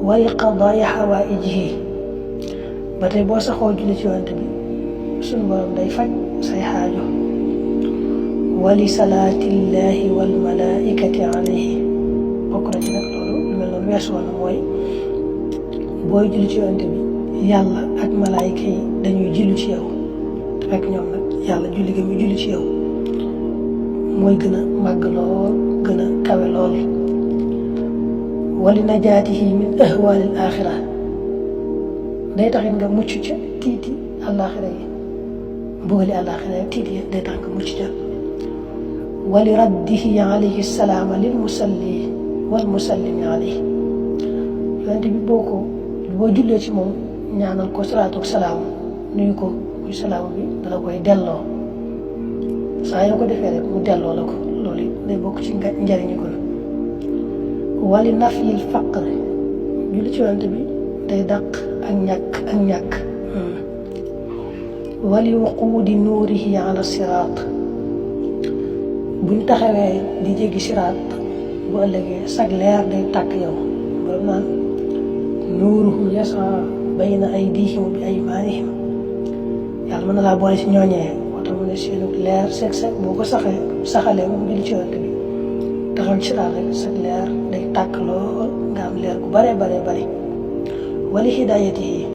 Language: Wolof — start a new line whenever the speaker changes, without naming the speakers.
wa li qadaaya hawaa'ijihi ba tey boo saxoo julli ci yonent bi suñu borom day faj say xaajo wa li salaatillahi wal malaa'ikati alayhi bokk na ci nag loolu lu mel noonu weesu woon na mooy booy julli ci yonent bi yàlla ak malaayika yi dañuy julli ci yow te fekk ñoom nag yàlla julli gi muy julli ci yow mooy gën a màgg lool gën a kawe lool wali najaatihi min ahwaalil aaxira day taxit nga mucc ca tiiti àllaaxira yi mbugali àllaaxira yi tiiti day tax nga mucc ca wali raddihi alayhi salaama lil musalli wal musallimi alayhi yonent bi boo jullee ci moom ñaanal ko salaatu ak salaam nuyu ko muy salaam bi dala koy delloo saa yoo ko defee rek mu delloo la ko loolu day bokk ci njariñu ko wali nafyil faqr julli ci yonent bi day dàq ak ñàkk wali wuquudi nuurihi ala siraat buñ taxawee di jéggi siraat bu ëllëgee sag leer day tàkk yow borom naan nuuruhum yasaa bayna aydihim wa bi aymaanihim yàlla mën na laa boole ci ñooñee moo tax mu ne seenu leer seg boo ko saxalee moom julli ci yonent bi taxaw ci siraat rek sag leer day tàkk lool nga am leer gu bare wali hidaayatihi